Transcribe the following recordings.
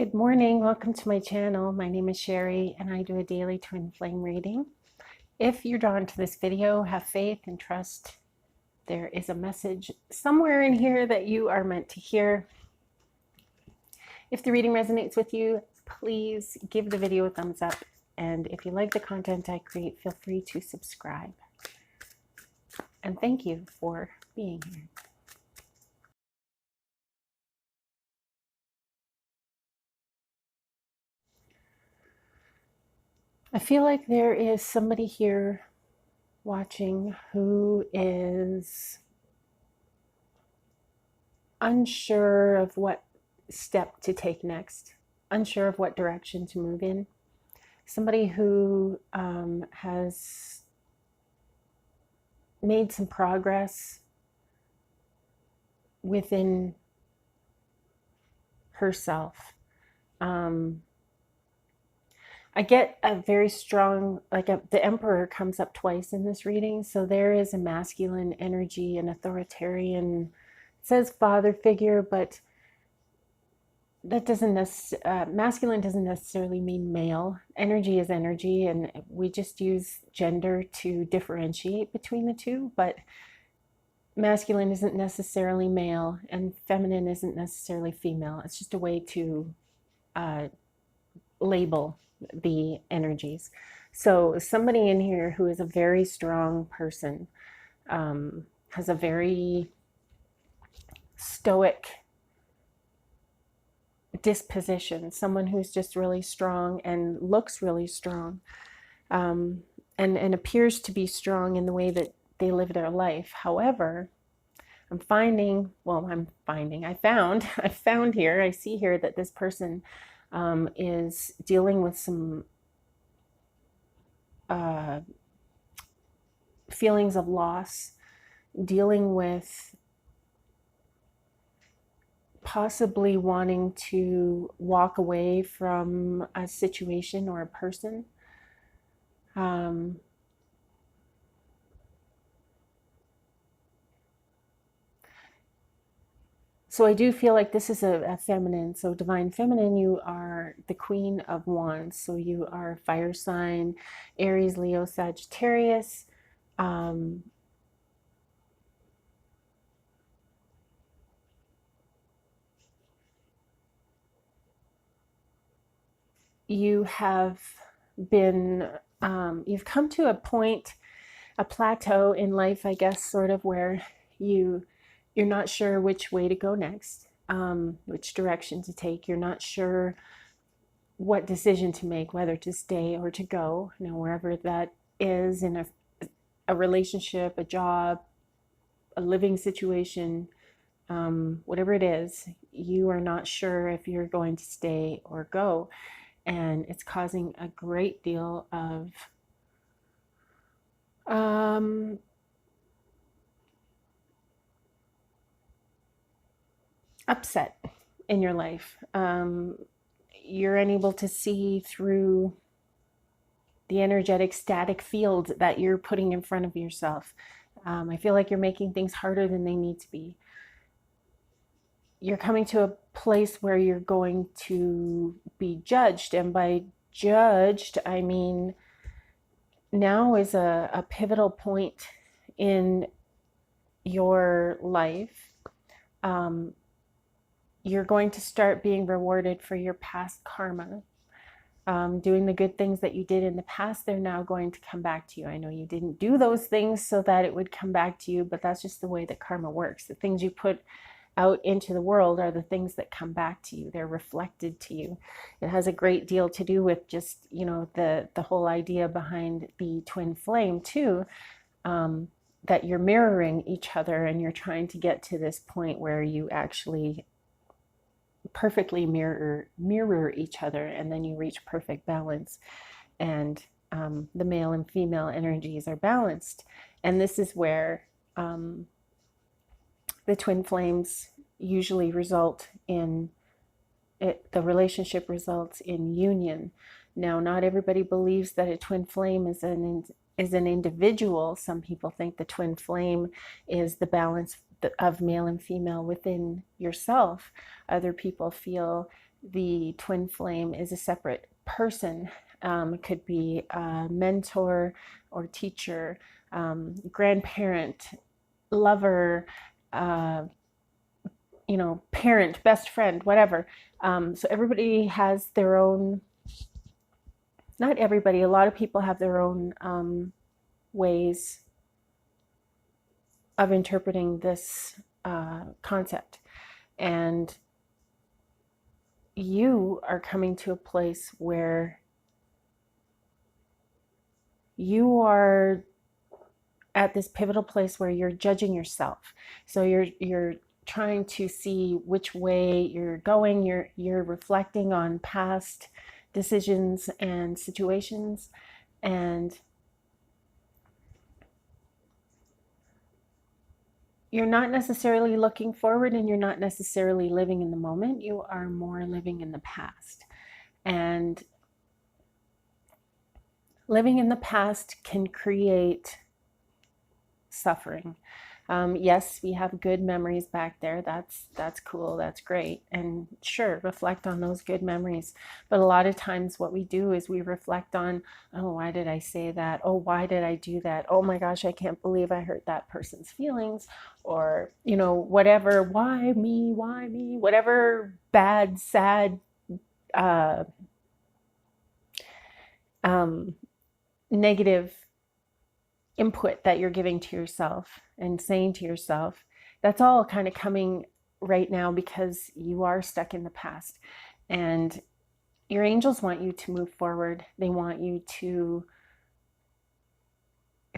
Good morning, welcome to my channel. My name is Sherry and I do a daily twin flame reading. If you're drawn to this video, have faith and trust. There is a message somewhere in here that you are meant to hear. If the reading resonates with you, please give the video a thumbs up. And if you like the content I create, feel free to subscribe. And thank you for being here. I feel like there is somebody here watching who is unsure of what step to take next, unsure of what direction to move in. Somebody who has made some progress within herself. I get a very strong, the Emperor comes up twice in this reading. So there is a masculine energy, an authoritarian, it says father figure, but that doesn't masculine doesn't necessarily mean male. Energy is energy, and we just use gender to differentiate between the two. But masculine isn't necessarily male, and feminine isn't necessarily female. It's just a way to label the energies. So somebody in here who is a very strong person, has a very stoic disposition, someone who's just really strong and looks really strong, and appears to be strong in the way that they live their life. However, I see here that this person is dealing with some feelings of loss, dealing with possibly wanting to walk away from a situation or a person. So I do feel like this is a feminine. So divine feminine, you are the Queen of Wands. So you are fire sign, Aries, Leo, Sagittarius. You have been, you've come to a point, a plateau in life, I guess, sort of where you're not sure which way to go next, which direction to take. You're not sure what decision to make, whether to stay or to go, wherever that is in a relationship, a job, a living situation, whatever it is, you are not sure if you're going to stay or go. And it's causing a great deal of upset in your life. You're unable to see through the energetic static field that you're putting in front of yourself. I feel like you're making things harder than they need to be. You're coming to a place where you're going to be judged. And by judged, I mean now is a pivotal point in your life. You're going to start being rewarded for your past karma. Doing the good things that you did in the past, they're now going to come back to you. I know you didn't do those things so that it would come back to you, but that's just the way that karma works. The things you put out into the world are the things that come back to you. They're reflected to you. It has a great deal to do with just, the whole idea behind the twin flame too, that you're mirroring each other and you're trying to get to this point where you actually perfectly mirror each other, and then you reach perfect balance, and the male and female energies are balanced. And this is where the twin flames usually result in the relationship results in union. Now, not everybody believes that a twin flame is an individual. Some people think the twin flame is the balance of male and female within yourself. Other people feel the twin flame is a separate person. It could be a mentor or teacher, grandparent, lover, uh, parent, best friend, whatever. So everybody has their own, not everybody, a lot of people have their own ways of interpreting this concept. And you are coming to a place where you are at this pivotal place where you're judging yourself. So you're trying to see which way you're going. You're reflecting on past decisions and situations, and you're not necessarily looking forward, and you're not necessarily living in the moment. You are more living in the past. And living in the past can create suffering. Yes, we have good memories back there. That's cool. That's great. And sure, reflect on those good memories. But a lot of times what we do is we reflect on, oh, why did I say that? Oh, why did I do that? Oh my gosh, I can't believe I hurt that person's feelings, or, whatever. Why me? Why me? Whatever bad, sad, uh, negative input that you're giving to yourself and saying to yourself, that's all kind of coming right now because you are stuck in the past. And your angels want you to move forward. They want you to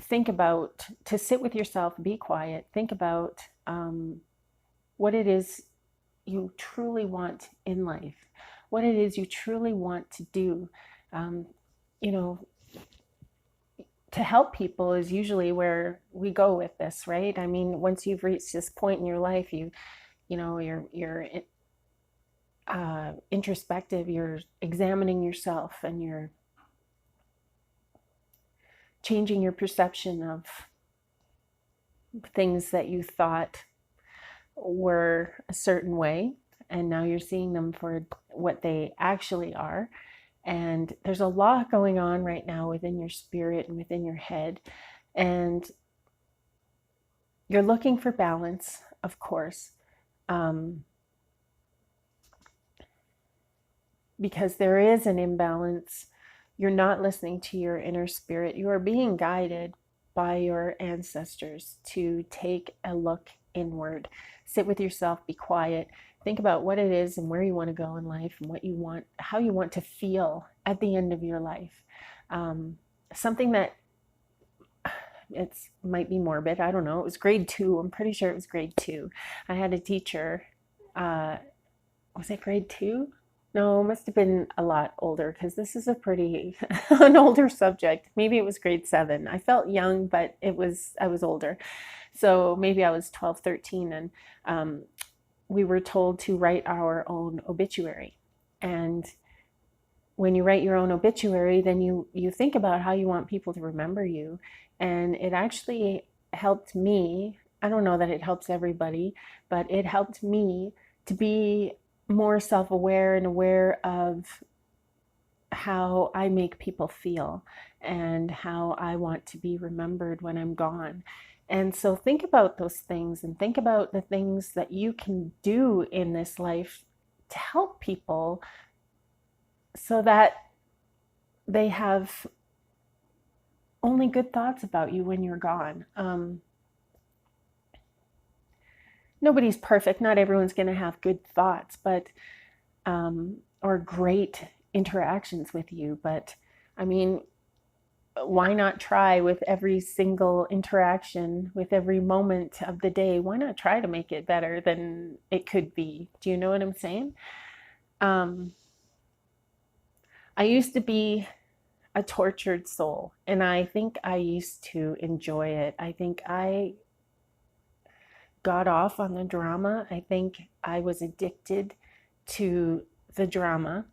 think about, to sit with yourself, be quiet, think about what it is you truly want in life, what it is you truly want to do. You know, to help people is usually where we go with this, right? I mean, once you've reached this point in your life, you're introspective, you're examining yourself, and you're changing your perception of things that you thought were a certain way, and now you're seeing them for what they actually are. And there's a lot going on right now within your spirit and within your head. And you're looking for balance, of course, because there is an imbalance. You're not listening to your inner spirit. You are being guided by your ancestors to take a look inward. Sit with yourself, be quiet, think about what it is and where you want to go in life, and what you want, how you want to feel at the end of your life. Something that it might be morbid, I don't know. It was grade 2. I'm pretty sure it was grade 2. I had a teacher. Was it grade 2? No, it must have been a lot older, because this is a pretty an older subject. Maybe it was grade 7. I felt young, but I was older. So maybe I was 12, 13, and we were told to write our own obituary. And when you write your own obituary, then you think about how you want people to remember you. And it actually helped me. I don't know that it helps everybody, but it helped me to be more self-aware and aware of how I make people feel and how I want to be remembered when I'm gone. And so think about those things, and think about the things that you can do in this life to help people so that they have only good thoughts about you when you're gone. Nobody's perfect. Not everyone's going to have good thoughts, but or great interactions with you. But I mean, why not try with every single interaction, with every moment of the day? Why not try to make it better than it could be? Do you know what I'm saying? I used to be a tortured soul, and I think I used to enjoy it. I think I got off on the drama. I think I was addicted to the drama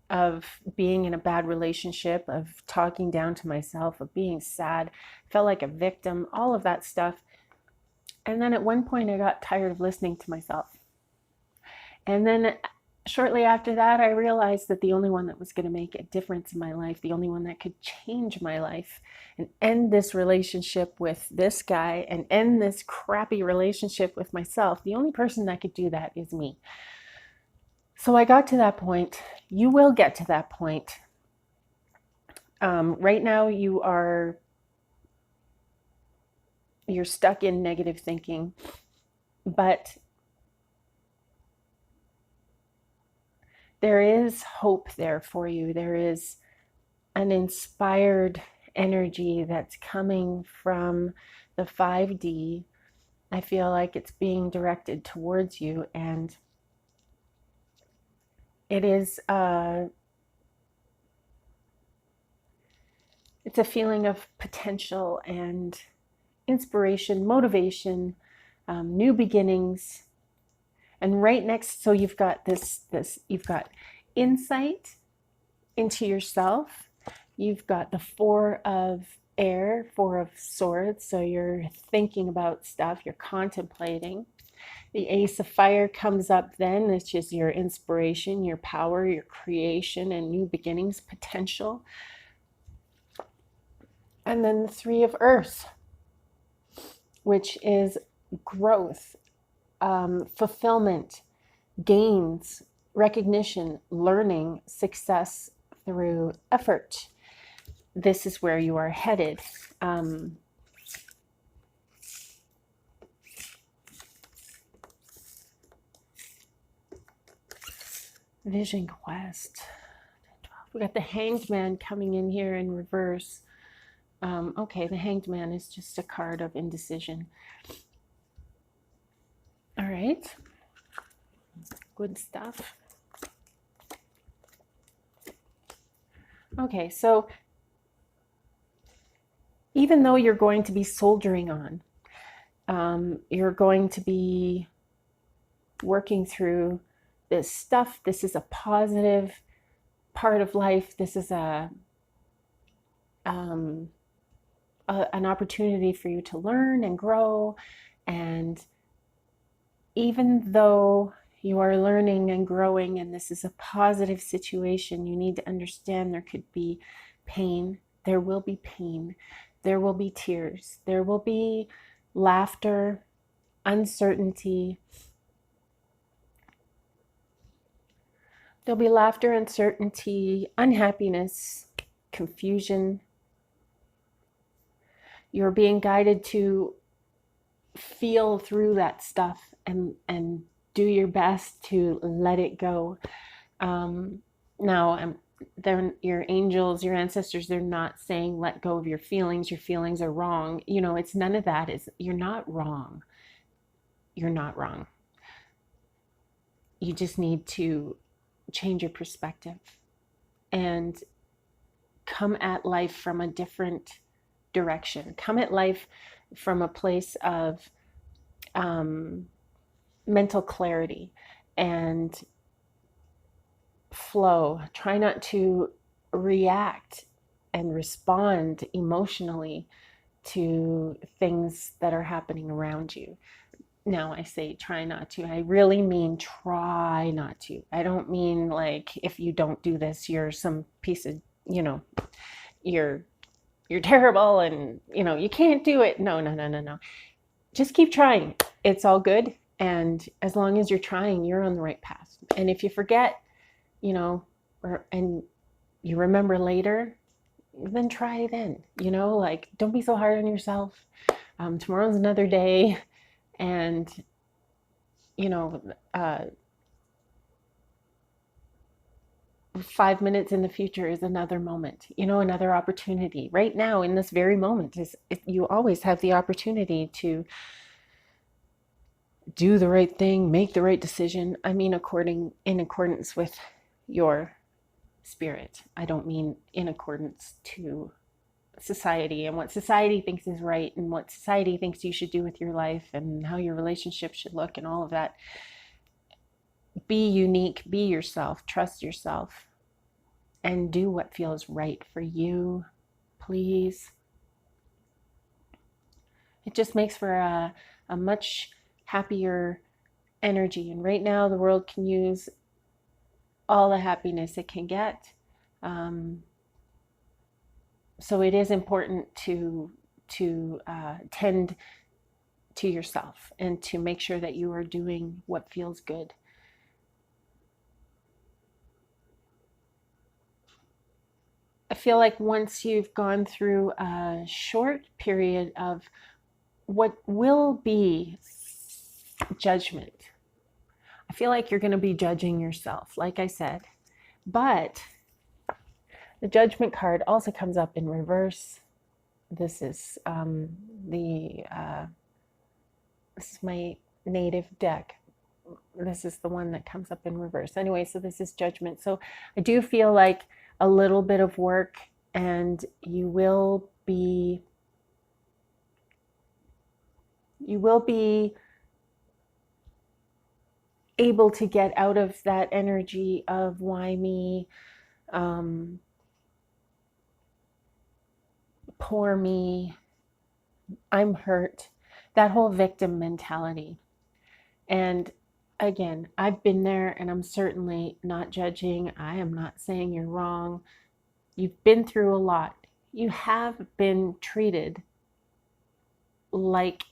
of being in a bad relationship, of talking down to myself, of being sad, felt like a victim, all of that stuff. And then at one point I got tired of listening to myself. And then shortly after that, I realized that the only one that was going to make a difference in my life, the only one that could change my life and end this relationship with this guy and end this crappy relationship with myself, the only person that could do that is me. So I got to that point. You will get to that point. Right now, you're stuck in negative thinking, but there is hope there for you. There is an inspired energy that's coming from the 5D. I feel like it's being directed towards you, and it is it's a feeling of potential and inspiration, motivation, new beginnings. And right next, so you've got you've got insight into yourself. You've got the 4 of air, 4 of swords. So you're thinking about stuff, you're contemplating. The Ace of Fire comes up then, which is your inspiration, your power, your creation, and new beginnings potential. And then the 3 of Earth, which is growth, fulfillment, gains, recognition, learning, success through effort. This is where you are headed. Vision Quest. We got the Hanged Man coming in here in reverse. Okay, the Hanged Man is just a card of indecision. All right. Good stuff. Okay, so even though you're going to be soldiering on, you're going to be working through this stuff. This is a positive part of life. This is an opportunity for you to learn and grow. And even though you are learning and growing, and this is a positive situation, you need to understand there could be pain. There will be pain. There will be tears. There will be laughter, uncertainty. There'll be laughter, uncertainty, unhappiness, confusion. You're being guided to feel through that stuff and do your best to let it go. Now, your angels, your ancestors, they're not saying let go of your feelings. Your feelings are wrong. You know, it's none of that. You're not wrong. You're not wrong. You just need to change your perspective and come at life from a different direction. Come at life from a place of mental clarity and flow. Try not to react and respond emotionally to things that are happening around you. Now, I say try not to. I really mean try not to. I don't mean like if you don't do this, you're some piece of, you're terrible and, you can't do it. No. Just keep trying. It's all good. And as long as you're trying, you're on the right path. And if you forget, and you remember later, then try then. Like, don't be so hard on yourself. Tomorrow's another day. And, 5 minutes in the future is another moment, another opportunity. Right now, in this very moment, you always have the opportunity to do the right thing, make the right decision. I mean, in accordance with your spirit. I don't mean in accordance to society and what society thinks is right and what society thinks you should do with your life and how your relationship should look and all of that. Be unique, be yourself, trust yourself, and do what feels right for you, please. It just makes for a much happier energy. And right now, the world can use all the happiness it can get. So it is important to tend to yourself and to make sure that you are doing what feels good. I feel like once you've gone through a short period of what will be judgment, I feel like you're going to be judging yourself, like I said. But the judgment card also comes up in reverse. This is this is my native deck. This is the one that comes up in reverse. Anyway, so this is judgment. So I do feel like a little bit of work, and you will be able to get out of that energy of why me, poor me, I'm hurt, that whole victim mentality. And again, I've been there, and I'm certainly not judging. I am not saying you're wrong. You've been through a lot. You have been treated like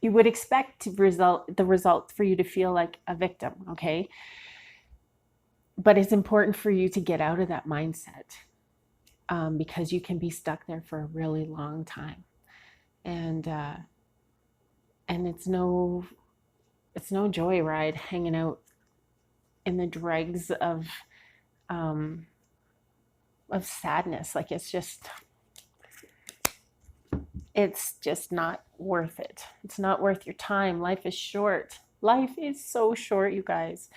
you would expect the result for you to feel like a victim, okay? But it's important for you to get out of that mindset, because you can be stuck there for a really long time. And it's no joyride hanging out in the dregs of sadness. Like it's just not worth it. It's not worth your time. Life is short. Life is so short, you guys.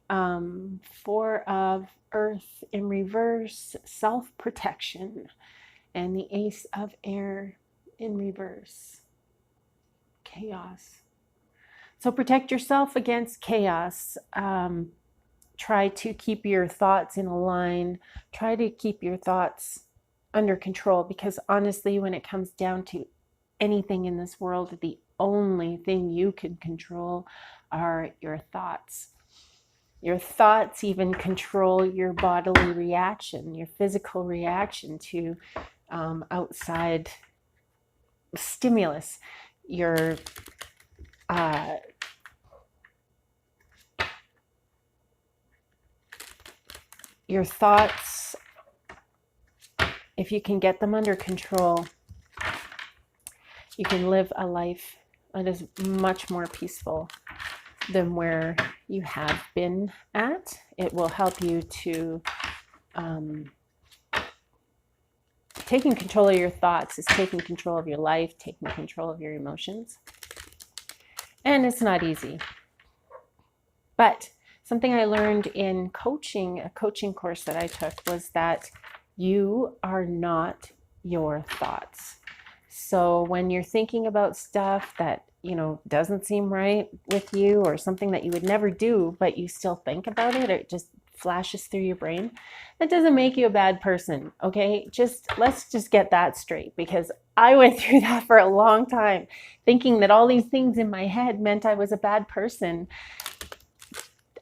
Four of Earth in reverse, self-protection, and the Ace of Air in reverse, chaos. So protect yourself against chaos. Try to keep your thoughts in a line. Try to keep your thoughts under control, because honestly, when it comes down to anything in this world, the only thing you can control are your thoughts. Your thoughts even control your bodily reaction, your physical reaction to outside stimulus. Your thoughts, if you can get them under control, you can live a life that is much more peaceful than where you have been at. It will help you to taking control of your thoughts is taking control of your life, taking control of your emotions. And it's not easy. But something I learned in coaching, a coaching course that I took, was that you are not your thoughts. So when you're thinking about stuff that, doesn't seem right with you, or something that you would never do, but you still think about it, or it just flashes through your brain, that doesn't make you a bad person, okay? Let's just get that straight, because I went through that for a long time, thinking that all these things in my head meant I was a bad person.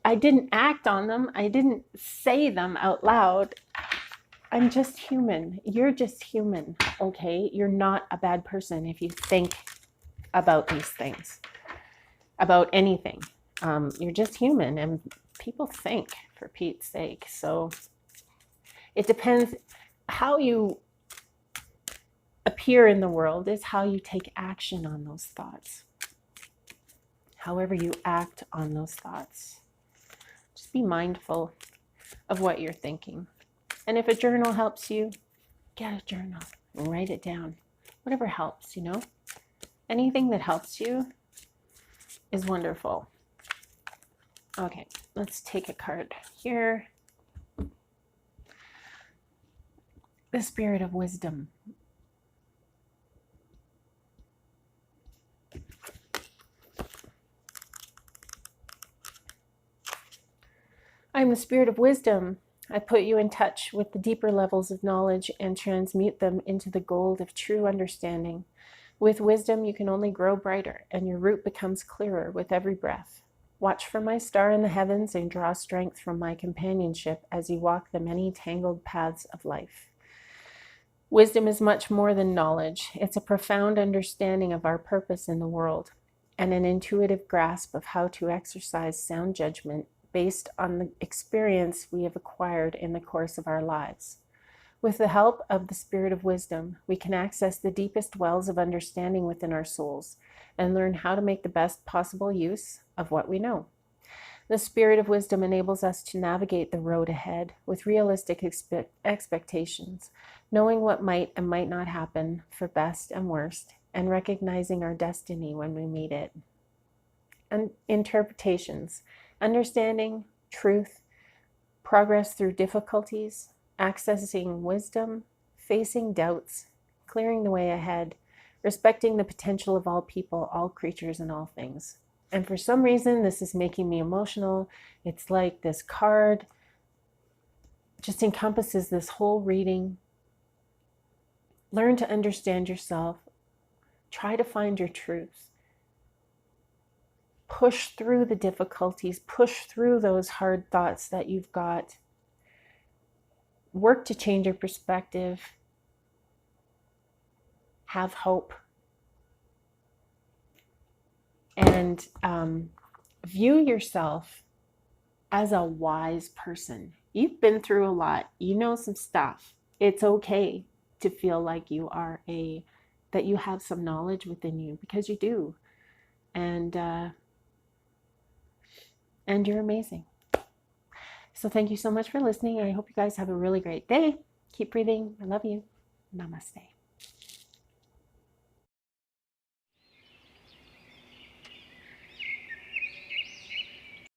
I didn't act on them. I didn't say them out loud. I'm just human. You're just human, okay? You're not a bad person if you think about these things, about anything. You're just human, and people think, for Pete's sake. So it depends. How you appear in the world is how you take action on those thoughts. However you act on those thoughts. Just be mindful of what you're thinking. And if a journal helps you, get a journal and write it down. Whatever helps, Anything that helps you is wonderful. Okay, let's take a card here. The Spirit of Wisdom. I'm the Spirit of Wisdom. I put you in touch with the deeper levels of knowledge and transmute them into the gold of true understanding. With wisdom, you can only grow brighter, and your route becomes clearer with every breath. Watch for my star in the heavens and draw strength from my companionship as you walk the many tangled paths of life. Wisdom is much more than knowledge. It's a profound understanding of our purpose in the world and an intuitive grasp of how to exercise sound judgment based on the experience we have acquired in the course of our lives. With the help of the Spirit of Wisdom, we can access the deepest wells of understanding within our souls and learn how to make the best possible use of what we know. The Spirit of Wisdom enables us to navigate the road ahead with realistic expectations, knowing what might and might not happen for best and worst, and recognizing our destiny when we meet it. And interpretations, understanding, truth, progress through difficulties, accessing wisdom, facing doubts, clearing the way ahead, respecting the potential of all people, all creatures, and all things. And for some reason, this is making me emotional. It's like this card just encompasses this whole reading. Learn to understand yourself. Try to find your truth. Push through the difficulties. Push through those hard thoughts that you've got. Work to change your perspective. Have hope. And view yourself as a wise person. You've been through a lot. You know some stuff. It's okay to feel like you are that you have some knowledge within you, because you do. And you're amazing. So thank you so much for listening. I hope you guys have a really great day. Keep breathing. I love you. Namaste.